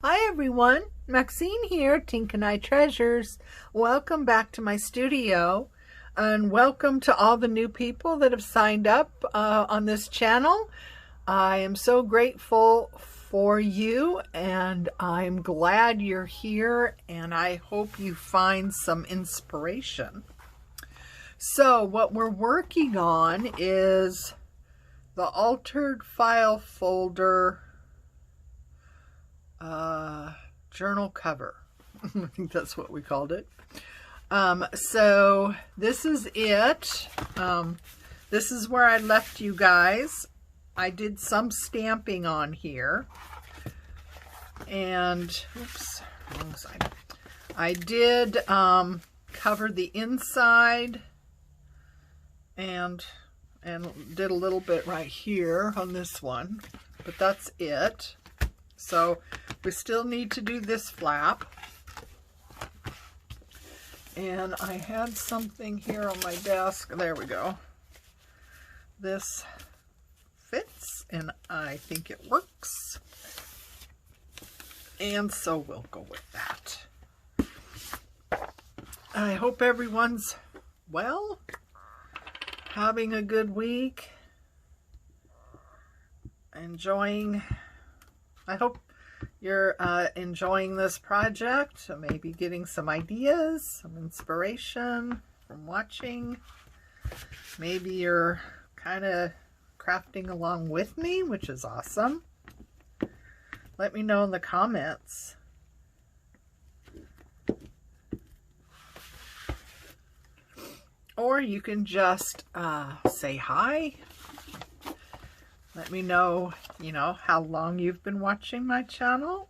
Hi everyone, Maxine here, Tink and I Treasures. Welcome back to my studio and welcome to all the new people that have signed up on this channel. I am so grateful for you and I'm glad you're here and I hope you find some inspiration. So what we're working on is the altered file folder journal cover. I think that's what we called it. So this is it. This is where I left you guys. I did some stamping on here. And, oops, wrong side. I did cover the inside and did a little bit right here on this one. But that's it. So we still need to do this flap. And I had something here on my desk. There we go. This fits and I think it works. And so we'll go with that. I hope everyone's well, having a good week, enjoying. I hope you're enjoying this project, maybe getting some ideas, some inspiration from watching. Maybe you're kind of crafting along with me, which is awesome. Let me know in the comments. Or you can just say hi. Let me know, how long you've been watching my channel.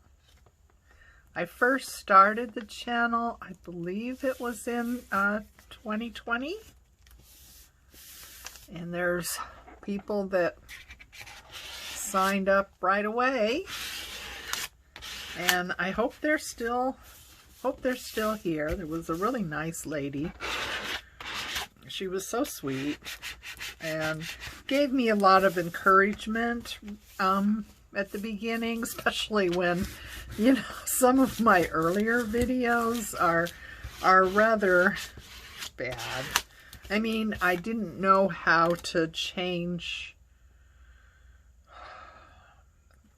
I first started the channel, I believe it was in 2020. And there's people that signed up right away. And I hope they're still here. There was a really nice lady. She was so sweet and gave me a lot of encouragement at the beginning, especially when, some of my earlier videos are rather bad. I mean, I didn't know how to change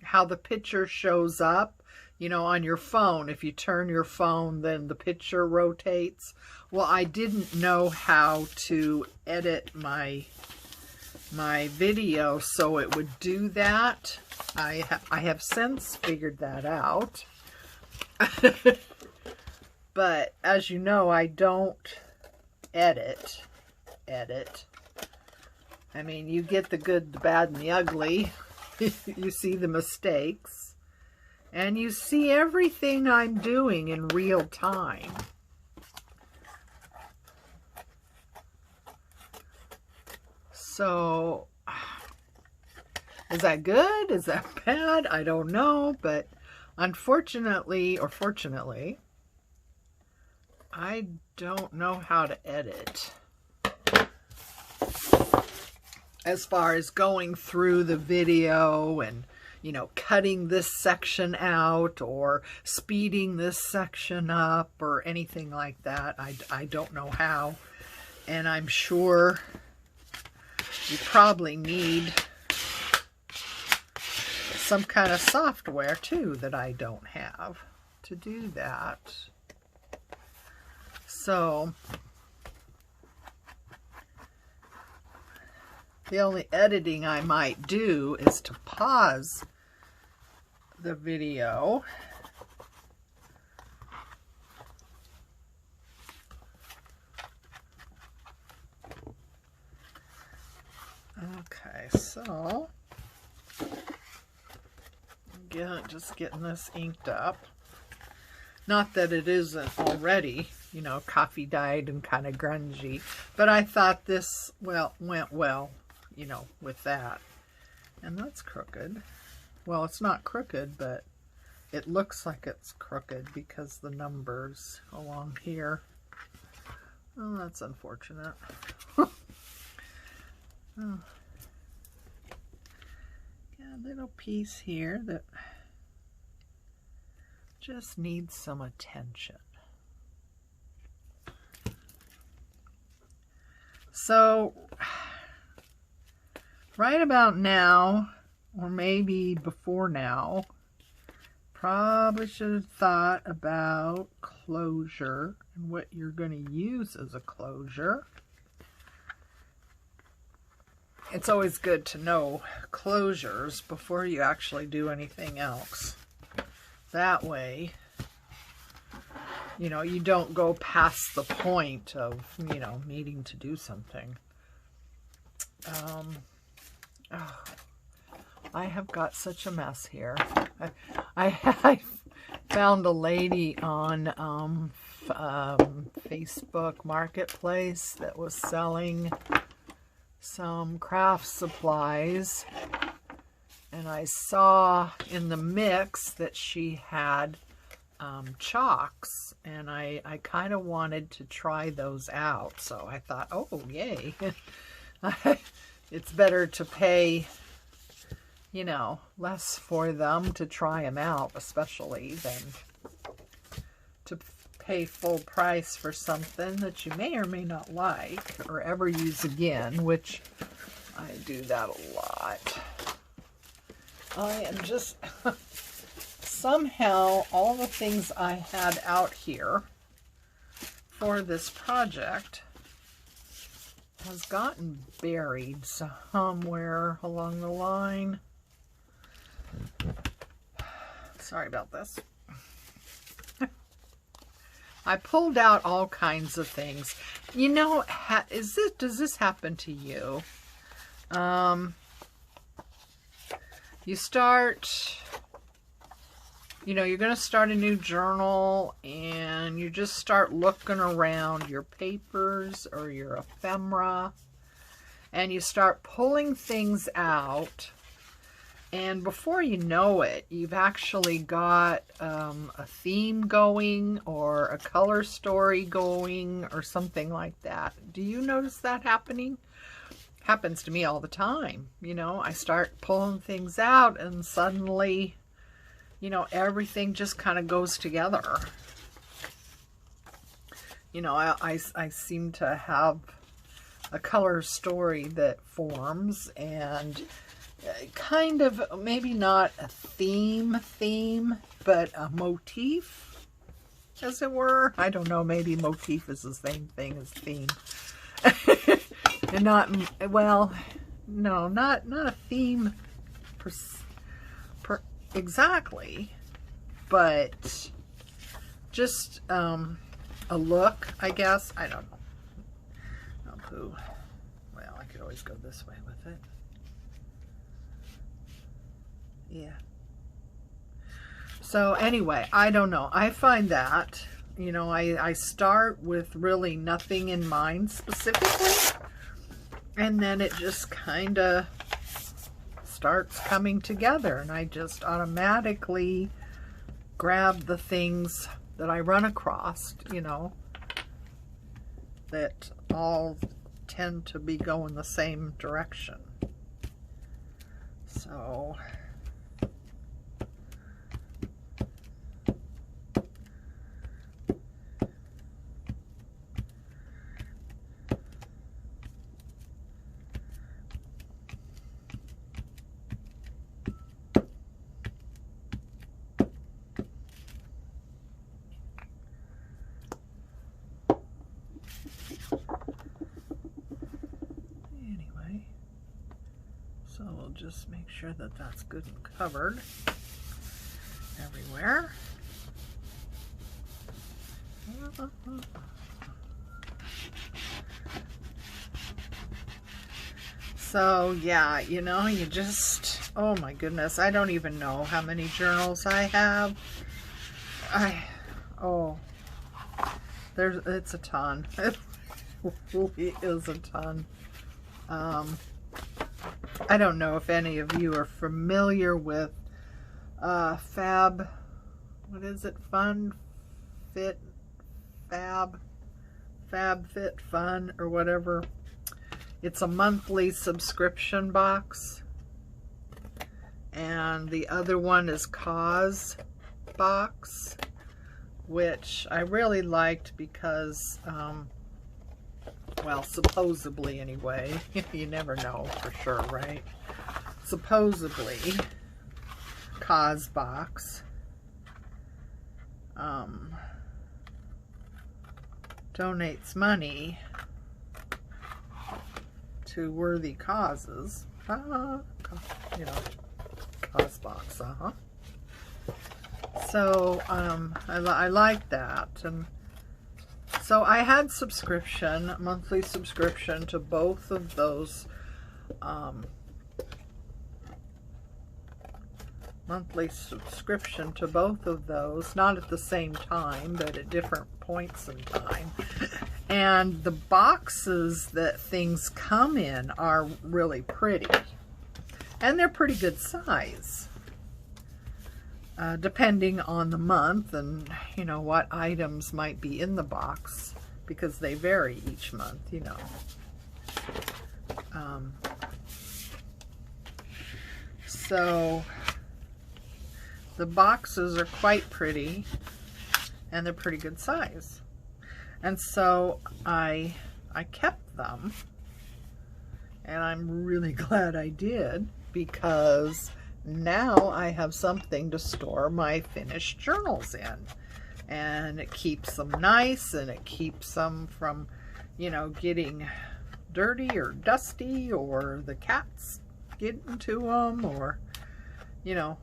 how the picture shows up. On your phone, if you turn your phone, then the picture rotates. Well, I didn't know how to edit my video so it would do that. I have since figured that out. But as you know, I don't edit. I mean, you get the good, the bad, and the ugly. You see the mistakes. And you see everything I'm doing in real time. So, is that good? Is that bad? I don't know. But unfortunately, or fortunately, I don't know how to edit. As far as going through the video and cutting this section out or speeding this section up or anything like that. I don't know how. And I'm sure you probably need some kind of software too that I don't have to do that. So the only editing I might do is to pause the video okay, so just getting this inked up. Not that it isn't already, coffee dyed and kind of grungy, but I thought this went well, with that. And that's crooked. Well, it's not crooked, but it looks like it's crooked because the numbers along here. Oh, that's unfortunate. Oh. Yeah, a little piece here that just needs some attention. So right about now, or maybe before now, probably should have thought about closure and what you're going to use as a closure. It's always good to know closures before you actually do anything else. That way, you know, you don't go past the point of, you know, needing to do something. I have got such a mess here. I found a lady on Facebook Marketplace that was selling some craft supplies, and I saw in the mix that she had chalks, and I kind of wanted to try those out, so I thought, oh yay. It's better to pay, you know, less for them to try them out, especially, than to pay full price for something that you may or may not like or ever use again, which I do that a lot. I am just somehow all the things I had out here for this project has gotten buried somewhere along the line. Sorry about this. I pulled out all kinds of things. You know, does this happen to you? You start, you know, you're going to start a new journal, and you just start looking around your papers or your ephemera, and you start pulling things out. And before you know it, you've actually got a theme going, or a color story going, or something like that. Do you notice that happening? Happens to me all the time. You know, I start pulling things out, and suddenly, you know, everything just kind of goes together. You know, I seem to have a color story that forms, and kind of, maybe not a theme, but a motif, as it were. I don't know, maybe motif is the same thing as theme. And not, well, no, not a theme exactly, but just a look, I guess. I don't know. Oh, poo. Well, I could always go this way with it. Yeah. So anyway, I don't know. I find that, you know, I start with really nothing in mind specifically, and then it just kind of starts coming together, and I just automatically grab the things that I run across, you know, that all tend to be going the same direction. So we'll just make sure that that's good and covered everywhere. So yeah, you know, you just, oh my goodness, I don't even know how many journals I have. It's a ton. It really is a ton. I don't know if any of you are familiar with Fab, what is it, FabFitFun or whatever. It's a monthly subscription box, and the other one is Cause. box, which I really liked because, well, supposedly anyway, you never know for sure, right? Supposedly, CauseBox donates money to worthy causes. You know, CauseBox, So I like that, and so I had monthly subscription to both of those. Monthly subscription to both of those, not at the same time, but at different points in time. And the boxes that things come in are really pretty, and they're pretty good size, depending on the month and, you know, what items might be in the box, because they vary each month, you know. So the boxes are quite pretty, and they're pretty good size. And so I kept them, and I'm really glad I did, because now I have something to store my finished journals in. And it keeps them nice, and it keeps them from, you know, getting dirty or dusty, or the cats getting to them, or, you know,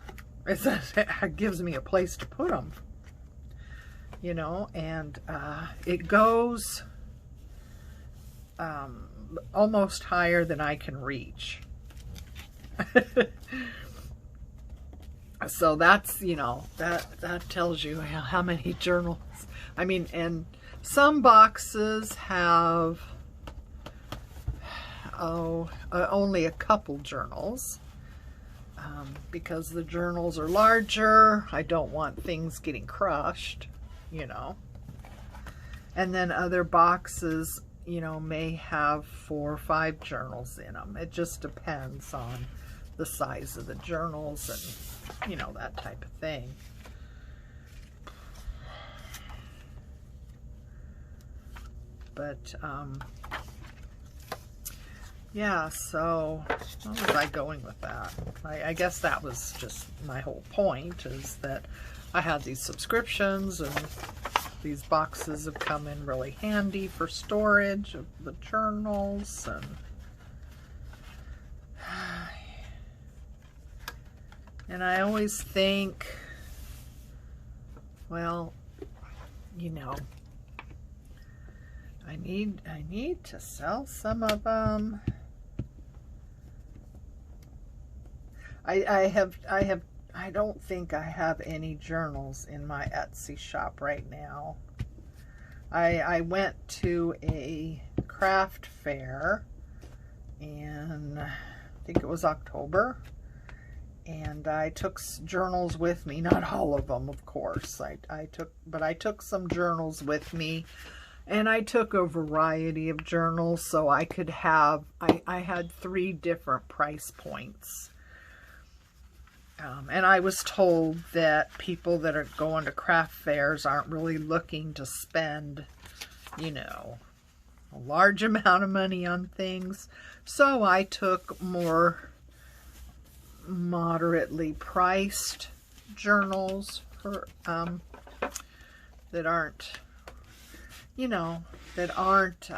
it gives me a place to put them, you know. And it goes almost higher than I can reach. So that's, you know, that tells you how many journals. I mean, and some boxes have only a couple journals, because the journals are larger. I don't want things getting crushed, you know. And then other boxes, you know, may have 4 or 5 journals in them. It just depends on the size of the journals and, you know, that type of thing. But yeah, so where was I going with that? I guess that was just my whole point, is that I had these subscriptions, and these boxes have come in really handy for storage of the journals. And I always think, well, you know, I need to sell some of them. I don't think I have any journals in my Etsy shop right now. I went to a craft fair in, I think it was October, and I took journals with me. Not all of them, of course. I took some journals with me, and I took a variety of journals so I could have, I had 3 different price points. And I was told that people that are going to craft fairs aren't really looking to spend, you know, a large amount of money on things. So I took more moderately priced journals for that aren't, you know, that aren't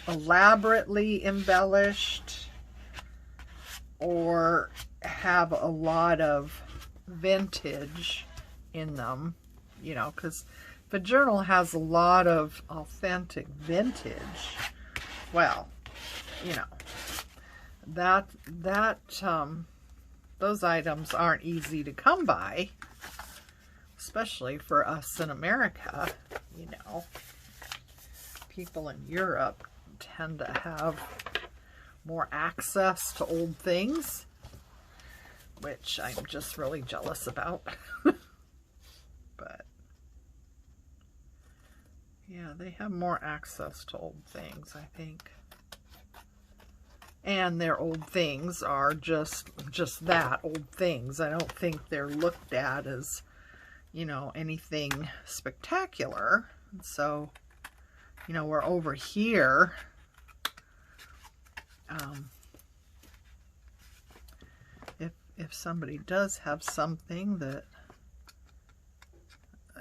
elaborately embellished or have a lot of vintage in them, you know, because if a journal has a lot of authentic vintage, well, you know, those items aren't easy to come by, especially for us in America. You know, people in Europe tend to have more access to old things, which I'm just really jealous about. But yeah, they have more access to old things, I think. And their old things are just that, old things. I don't think they're looked at as, you know, anything spectacular. So, you know, we're over here. If somebody does have something that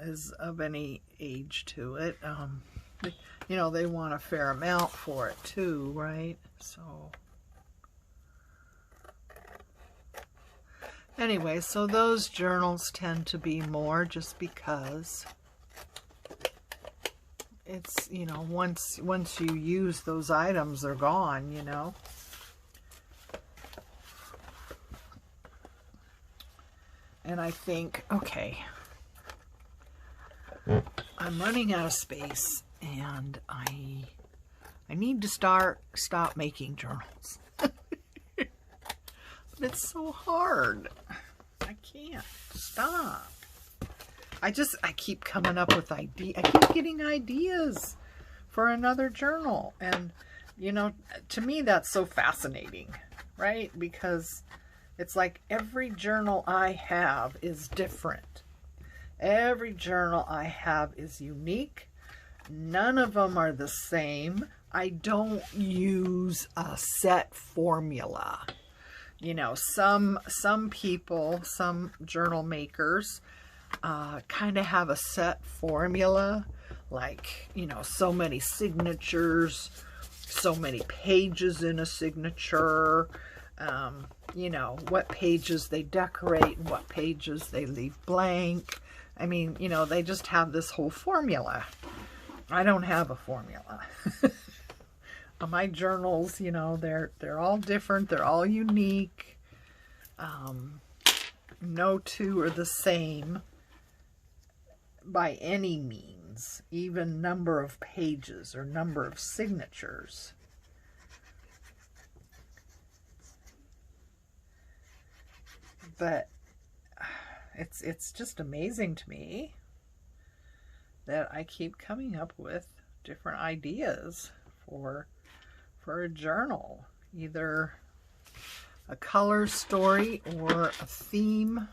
is of any age to it, you know, they want a fair amount for it too, right? So anyway, so those journals tend to be more just because it's, you know, once you use those items, they're gone, you know. And I think, okay, I'm running out of space, and I need to stop making journals. But it's so hard. I can't stop. I keep coming up with ideas. I keep getting ideas for another journal. And, you know, to me, that's so fascinating, right? Because it's like every journal I have is different. Every journal I have is unique. None of them are the same. I don't use a set formula. You know, some people, some journal makers, kind of have a set formula, like, you know, so many signatures, so many pages in a signature, you know, what pages they decorate and what pages they leave blank. I mean, you know, they just have this whole formula. I don't have a formula. My journals, you know, they're all different. They're all unique. No two are the same by any means, even number of pages or number of signatures. But it's just amazing to me that I keep coming up with different ideas for a journal, either a color story or a theme,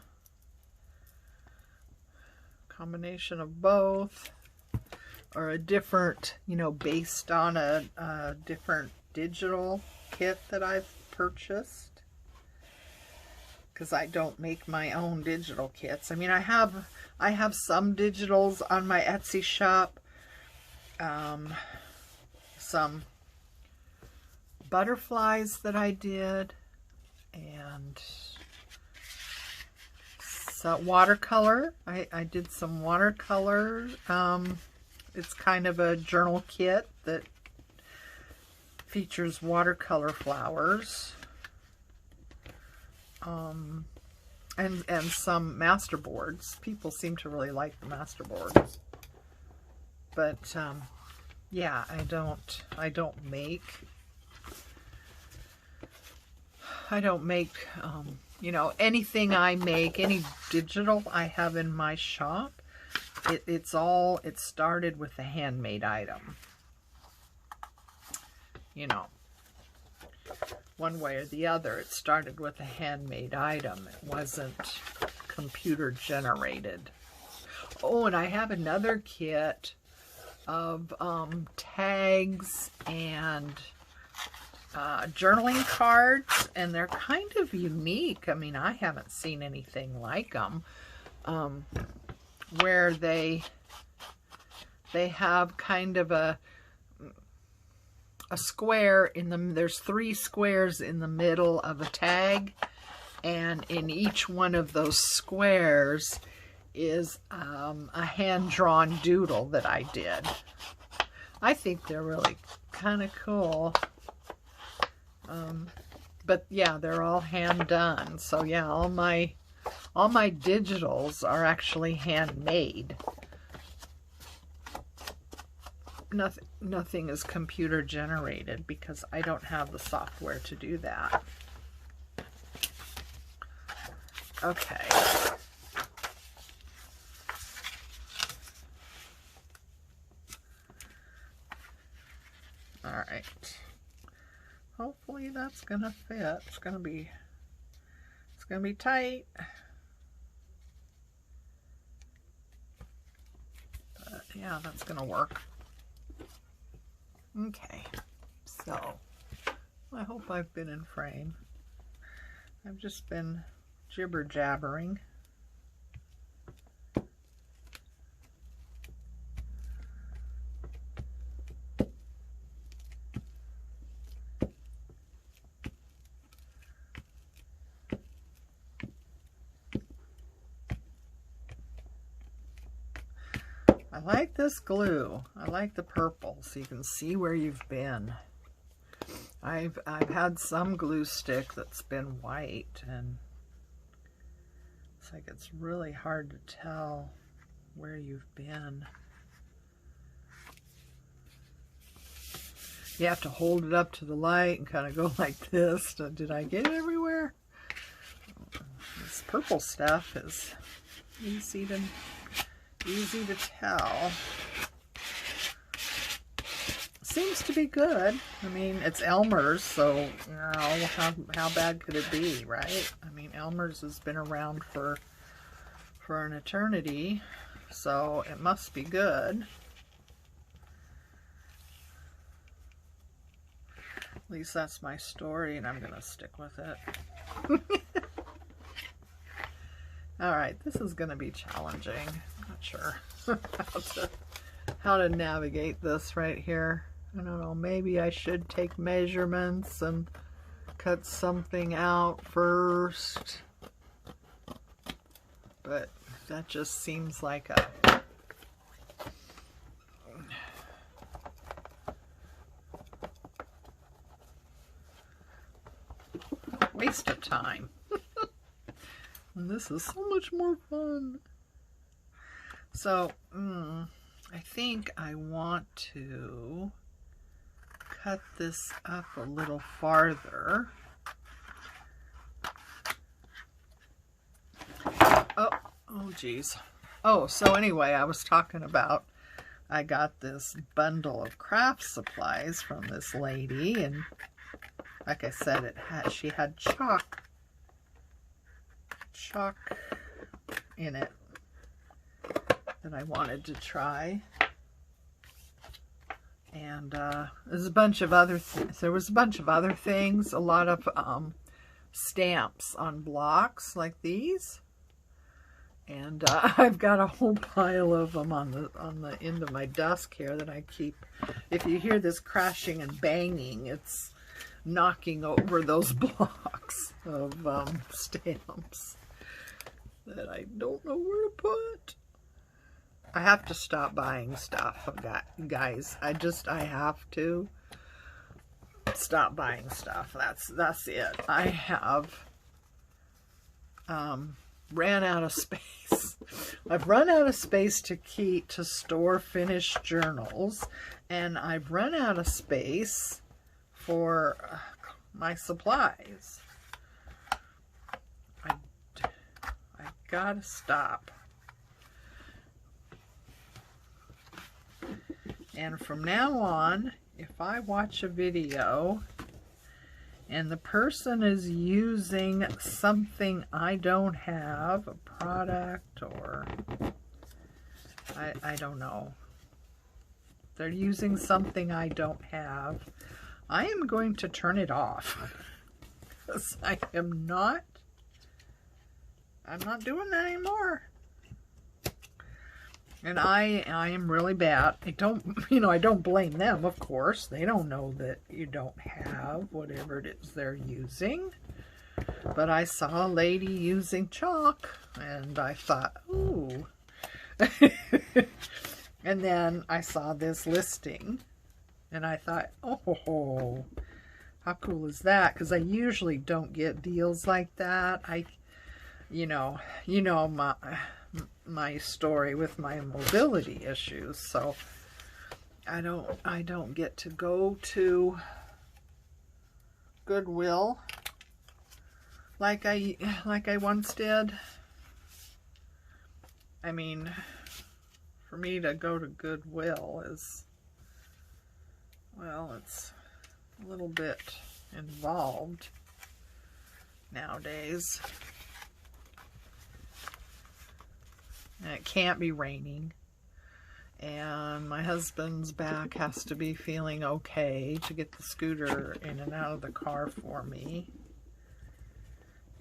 combination of both, or a different, you know, based on a different digital kit that I've purchased. Because I don't make my own digital kits. I mean, I have some digitals on my Etsy shop. Some butterflies that I did, and some watercolor. I did some watercolor. It's kind of a journal kit that features watercolor flowers. And some masterboards. People seem to really like the masterboards. But yeah, I don't make you know, anything I make, any digital I have in my shop, it started with a handmade item. You know, one way or the other, it started with a handmade item. It wasn't computer generated. Oh, and I have another kit of tags and journaling cards, and they're kind of unique. I mean, I haven't seen anything like them, where they have kind of a square in them. There's 3 squares in the middle of a tag, and in each one of those squares is a hand-drawn doodle that I did. I think they're really kind of cool. But yeah, they're all hand done. So yeah, all my digitals are actually handmade. Nothing is computer generated because I don't have the software to do that. Okay. All right. Hopefully that's gonna fit. It's gonna be tight. Yeah, that's gonna work. Okay, so I hope I've been in frame. I've just been jibber jabbering. I like this glue. I like the purple so you can see where you've been. I've had some glue stick that's been white, and it's like it's really hard to tell where you've been. You have to hold it up to the light and kind of go like this. Did I get it everywhere? This purple stuff is easy to tell. Seems to be good. I mean, it's Elmer's, so you know, how bad could it be, right? I mean, Elmer's has been around for an eternity, so it must be good. At least that's my story, and I'm gonna stick with it. All right, this is gonna be challenging. I'm not sure how to navigate this right here. I don't know, maybe I should take measurements and cut something out first. But that just seems like a waste of time. And this is so much more fun. So, I think I want to cut this up a little farther. Oh geez. Oh, so anyway, I was talking about, I got this bundle of craft supplies from this lady, and like I said, she had chalk in it that I wanted to try. And there's a bunch of other things. There was a bunch of other things, a lot of stamps on blocks like these. And I've got a whole pile of them on the end of my desk here that I keep. If you hear this crashing and banging, it's knocking over those blocks of stamps that I don't know where to put. I have to stop buying stuff, guys. I have to stop buying stuff. That's it. I have ran out of space. I've run out of space to store finished journals, and I've run out of space for my supplies. I gotta stop. And from now on, if I watch a video and the person is using something I don't have, a product, or I don't know, they're using something I don't have, I am going to turn it off. Because I'm not doing that anymore. And I am really bad. I don't blame them, of course. They don't know that you don't have whatever it is they're using. But I saw a lady using chalk, and I thought, ooh. And then I saw this listing, and I thought, oh, how cool is that? Because I usually don't get deals like that. You know my story with my mobility issues, so I don't get to go to Goodwill like I once did. I mean, for me to go to Goodwill is, well, it's a little bit involved nowadays. And it can't be raining. And my husband's back has to be feeling okay to get the scooter in and out of the car for me.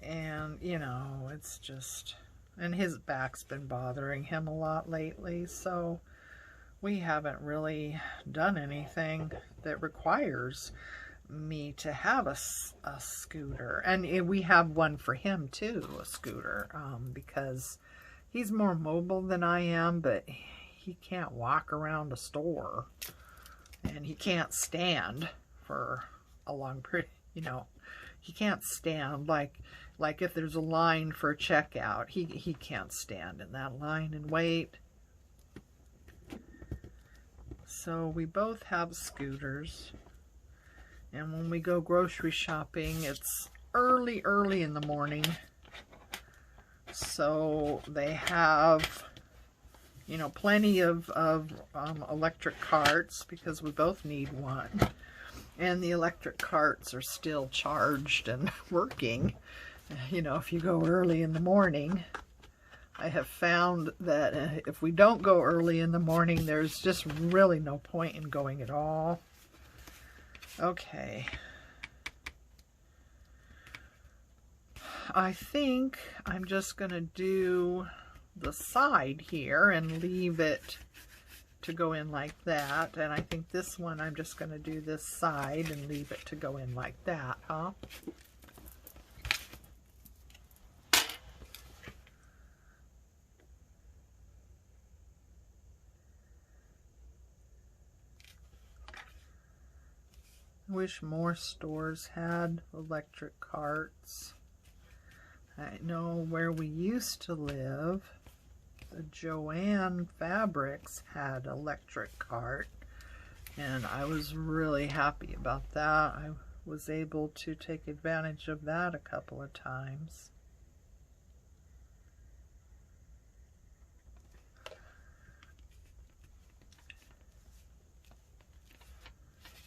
And, you know, it's just, and his back's been bothering him a lot lately, so we haven't really done anything that requires me to have a scooter. And we have one for him too, a scooter, because he's more mobile than I am, but he can't walk around a store, and he can't stand for a long period, you know, he can't stand, like if there's a line for a checkout, he can't stand in that line and wait. So we both have scooters, and when we go grocery shopping, it's early in the morning, so they have, you know, plenty of electric carts, because we both need one, and the electric carts are still charged and working. You know, if you go early in the morning, I have found that if we don't go early in the morning, there's just really no point in going at all. Okay. I think I'm just going to do the side here and leave it to go in like that. And I think this one, I'm just going to do this side and leave it to go in like that, huh? Wish more stores had electric carts. I know where we used to live, the Joann Fabrics had electric cart, and I was really happy about that. I was able to take advantage of that a couple of times.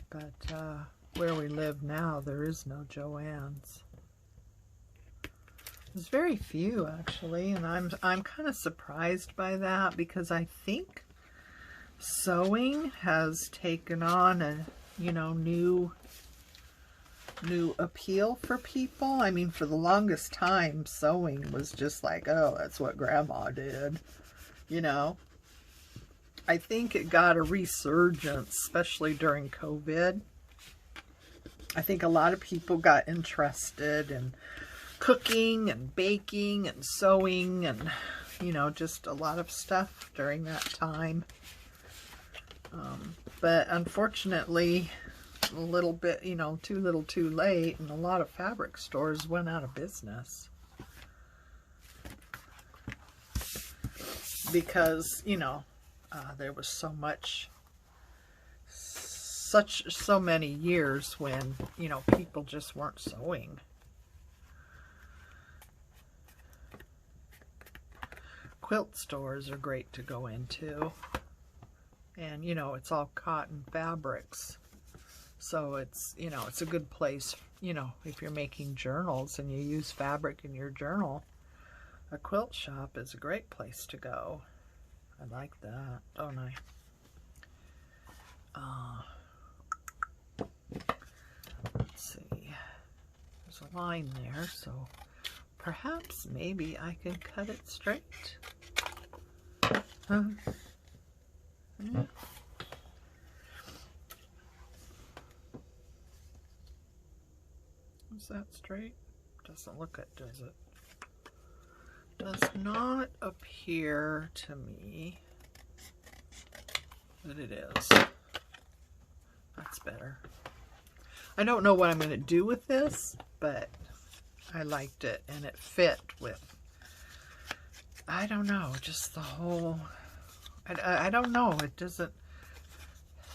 But where we live now, there is no Joann's. There's very few, actually, and I'm kind of surprised by that, because I think sewing has taken on a, you know, new appeal for people. I mean, for the longest time, sewing was just like, oh, that's what Grandma did, you know. I think it got a resurgence, especially during COVID. I think a lot of people got interested in cooking and baking and sewing and, you know, just a lot of stuff during that time. But unfortunately, a little bit, you know, too little too late, and a lot of fabric stores went out of business. Because, you know, there was so many years when, you know, people just weren't sewing. Quilt stores are great to go into, and, you know, it's all cotton fabrics, so it's, you know, it's a good place, you know, if you're making journals and you use fabric in your journal, a quilt shop is a great place to go. I like that, don't I? Let's see. There's a line there, so perhaps maybe I can cut it straight. Yeah. Is that straight? Doesn't look it, does it? Does not appear to me that it is. That's better. I don't know what I'm going to do with this, but I liked it, and it fit with, I don't know, just the whole, I don't know, it doesn't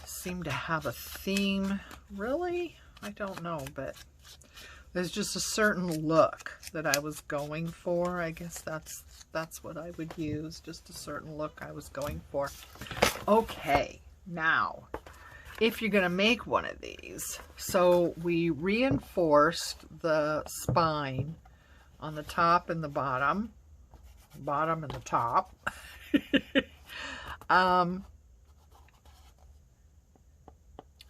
seem to have a theme, really? I don't know, but there's just a certain look that I was going for. I guess that's what I would use, just a certain look I was going for. Okay, now, if you're going to make one of these, so we reinforced the spine on the top and the bottom and the top.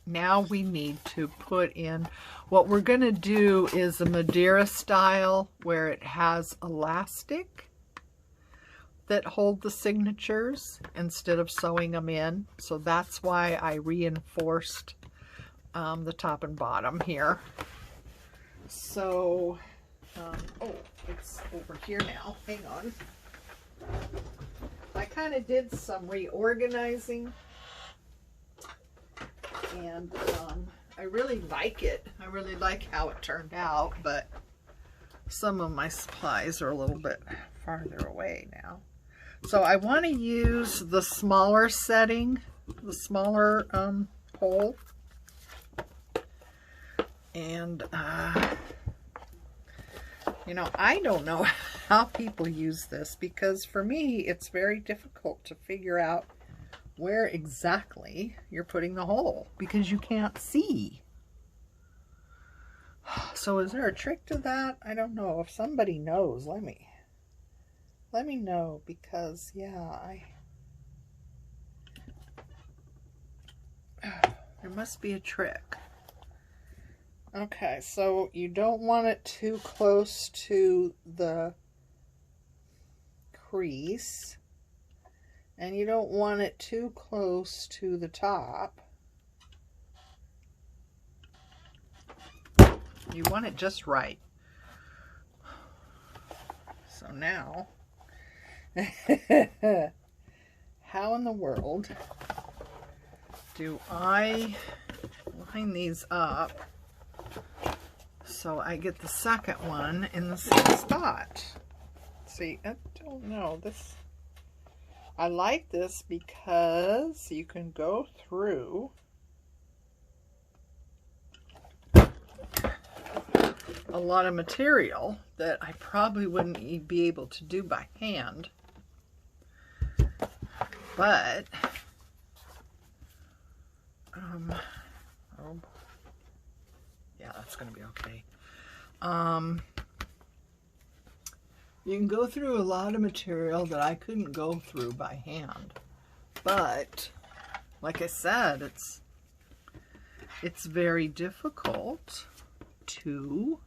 now we need to put in, what we're going to do is a Madeira style where it has elastic that hold the signatures instead of sewing them in. So that's why I reinforced the top and bottom here. So, oh, it's over here now. Hang on. I kind of did some reorganizing, and I really like it. I really like how it turned out, but some of my supplies are a little bit farther away now. So I want to use the smaller setting, the smaller hole. And, you know, I don't know how people use this, because for me, it's very difficult to figure out where exactly you're putting the hole, because you can't see. So is there a trick to that? I don't know. If somebody knows, let me know, because yeah, there must be a trick. Okay, so you don't want it too close to the crease, and you don't want it too close to the top. You want it just right. So now, how in the world do I line these up so I get the second one in the same spot? See, I don't know. I like this because you can go through a lot of material that I probably wouldn't be able to do by hand. But, oh, yeah, that's going to be okay. You can go through a lot of material that I couldn't go through by hand. But, like I said, it's very difficult to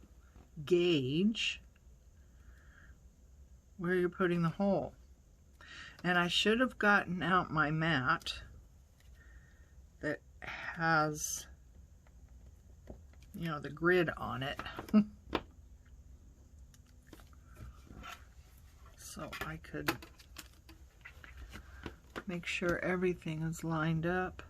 gauge where you're putting the hole. And I should have gotten out my mat that has, you know, the grid on it. So I could make sure everything is lined up.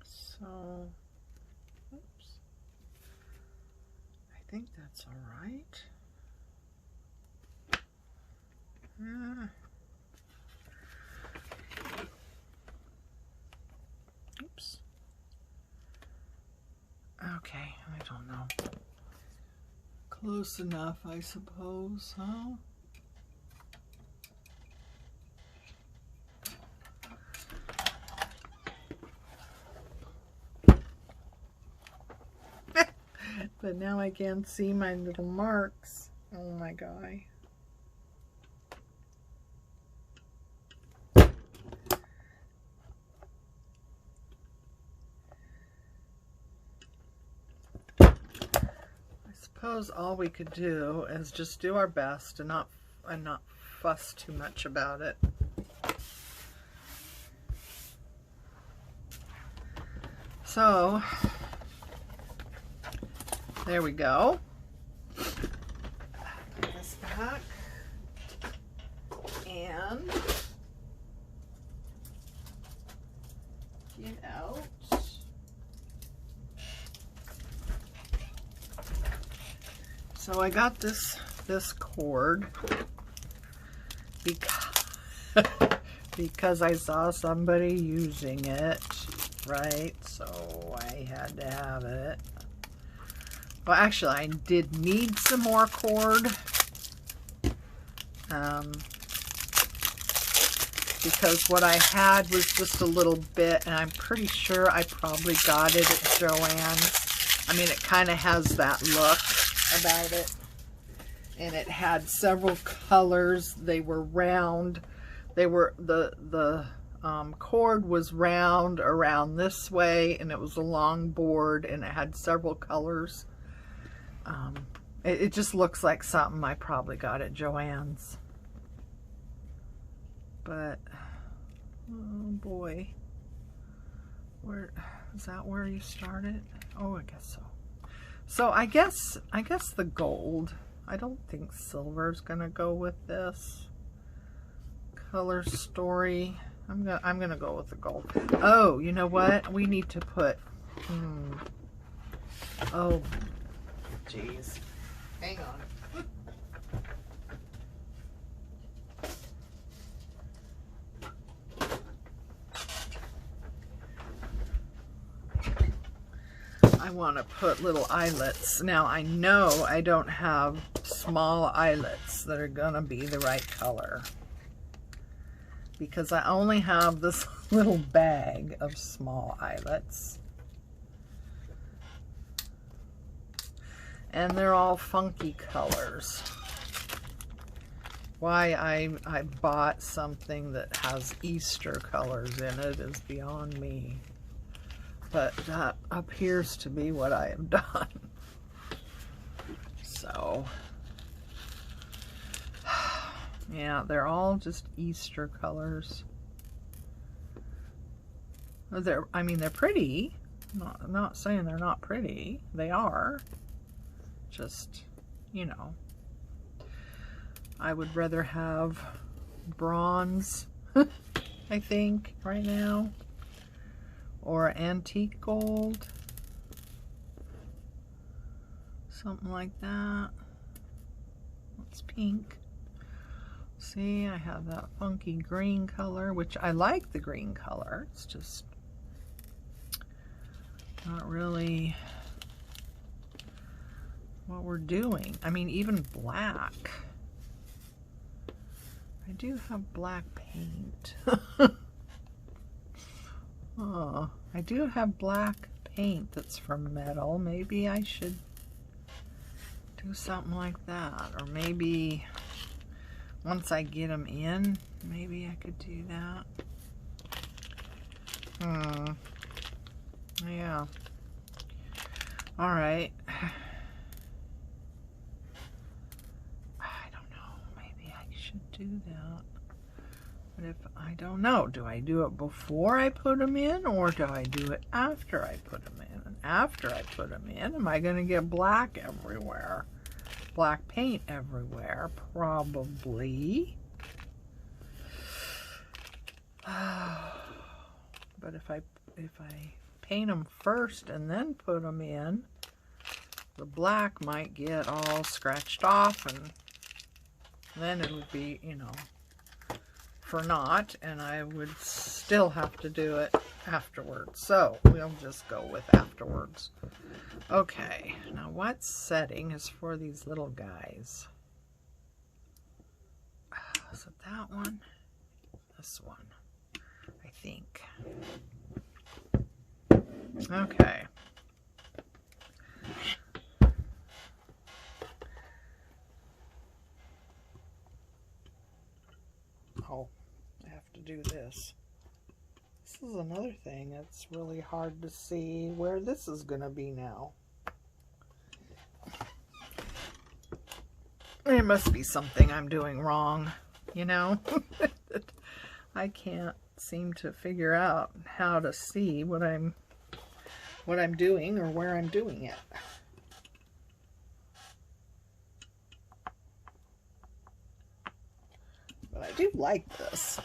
So, oops. I think that's all right. Oops. Okay, I don't know. Close enough, I suppose, huh? But now I can't see my little marks. Oh my God. I suppose all we could do is just do our best and not fuss too much about it. So there we go. Put this back and get out. So I got this cord because I saw somebody using it, right? So I had to have it. Well, actually, I did need some more cord because what I had was just a little bit, and I'm pretty sure I probably got it at Joann's. I mean, it kind of has that look. about it. And it had several colors. They were round. They were, the cord was round around this way, and it was a long board, and it had several colors. It just looks like something I probably got at Joann's. But, oh boy. Where is that, where you started? Oh, I guess so. So I guess the gold. I don't think silver's gonna go with this. Color story. I'm gonna go with the gold. Oh, you know what? We need to put. Oh, jeez. Hang on. I want to put little eyelets. Now I know I don't have small eyelets that are gonna be the right color, because I only have this little bag of small eyelets, and they're all funky colors. Why I bought something that has Easter colors in it is beyond me. But that appears to be what I have done. So, yeah, they're all just Easter colors. I mean, they're pretty. I'm not saying they're not pretty. They are. Just, you know, I would rather have bronze, I think, right now. Or antique gold, something like that. It's pink. See, I have that funky green color, which I like the green color. It's just not really what we're doing. I mean, even black. I do have black paint. Oh, I do have black paint that's from metal. Maybe I should do something like that. Or maybe once I get them in, maybe I could do that. Yeah. All right. I don't know. Maybe I should do that. But if I don't know, do I do it before I put them in, or do I do it after I put them in? And after I put them in, am I going to get black everywhere? Black paint everywhere? Probably. But if I paint them first and then put them in, the black might get all scratched off, and then it would be, you know, for naught, and I would still have to do it afterwards. So we'll just go with afterwards. Okay, now what setting is for these little guys? Is it that one? This one, I think. Okay. Oh, I have to do this. This is another thing. It's really hard to see where this is going to be now. There must be something I'm doing wrong, you know? I can't seem to figure out how to see what I'm doing or where I'm doing it. But I do like this.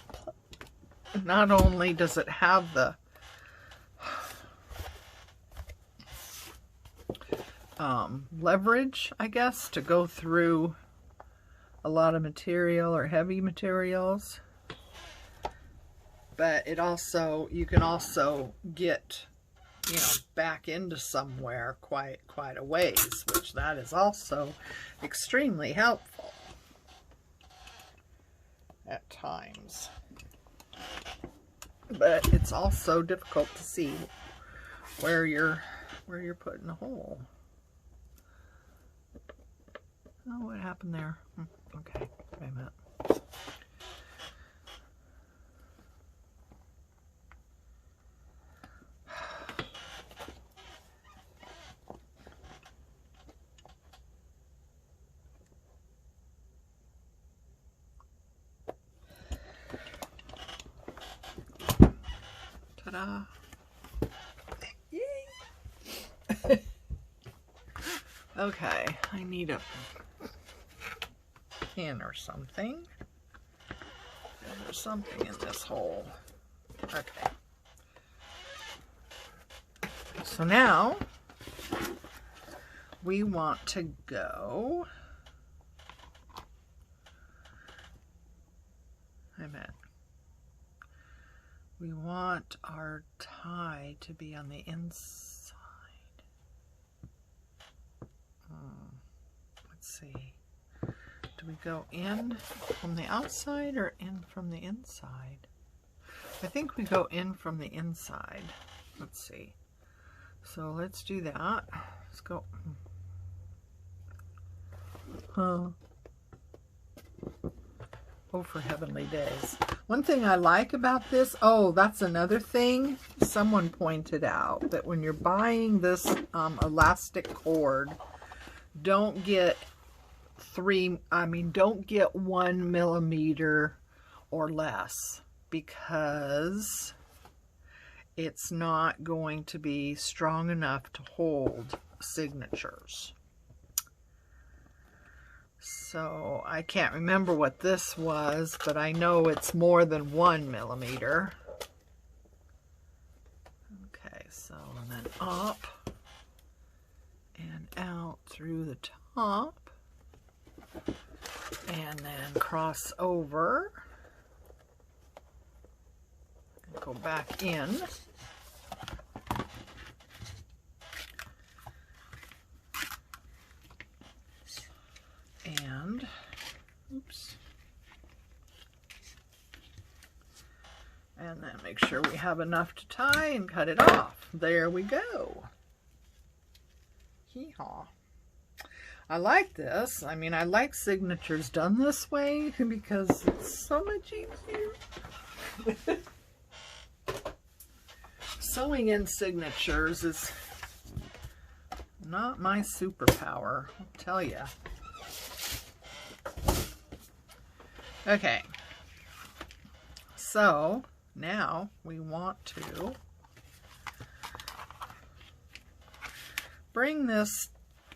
Not only does it have the leverage, I guess, to go through a lot of material or heavy materials, but it also, you can also get, you know, back into somewhere quite a ways, which that is also extremely helpful at times. But it's also difficult to see where you're putting a hole. Oh, what happened there? Okay, wait a minute. Ta-da! Yay! Okay, I need a pin or something. There's something in this hole. Okay. So now we want to go. Wait a minute. We want our tie to be on the inside. Let's see. Do we go in from the outside or in from the inside? I think we go in from the inside. Let's see. So let's do that. Let's go. Oh, for heavenly days. One thing I like about this, oh, that's another thing someone pointed out, that when you're buying this elastic cord, don't get don't get 1 millimeter or less, because it's not going to be strong enough to hold signatures. So I can't remember what this was, but I know it's more than 1 millimeter. Okay, so and then up and out through the top, and then cross over and go back in. And, oops, and then make sure we have enough to tie and cut it off. There we go. Hee-haw. I like this. I mean, I like signatures done this way because it's so much easier. Sewing in signatures is not my superpower, I'll tell you. Okay, so now we want to bring this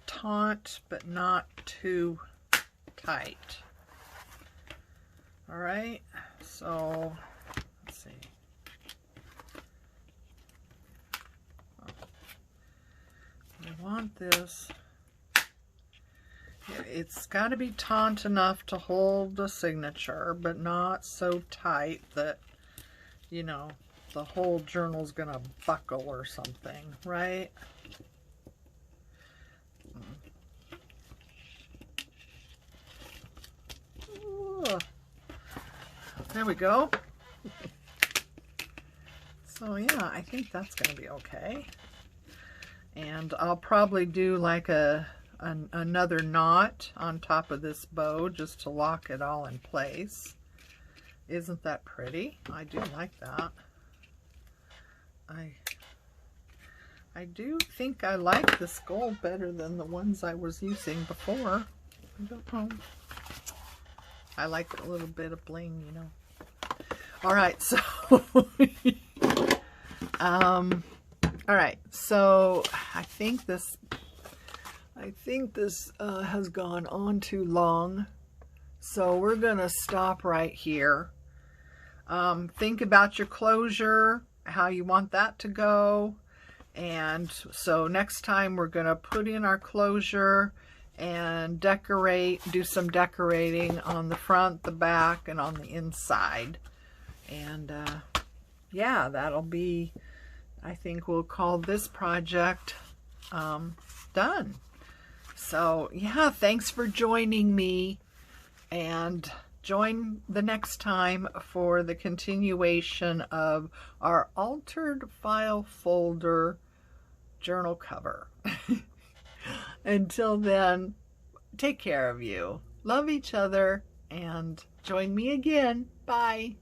taut but not too tight. All right, so let's see. I want this. It's got to be taut enough to hold the signature, but not so tight that, you know, the whole journal's going to buckle or something, right? Ooh. There we go. So yeah, I think that's going to be okay. And I'll probably do like another knot on top of this bow just to lock it all in place. Isn't that pretty? I do like that. I do think I like this gold better than the ones I was using before. I don't know. I like a little bit of bling, you know. All right, so all right, so I think this has gone on too long, so we're gonna stop right here. Think about your closure, how you want that to go, and so next time we're gonna put in our closure and decorate, do some decorating on the front, the back, and on the inside. And yeah, that'll be, I think we'll call this project done. So yeah, thanks for joining me, and join the next time for the continuation of our altered file folder journal cover. Until then, take care of you. Love each other and join me again. Bye.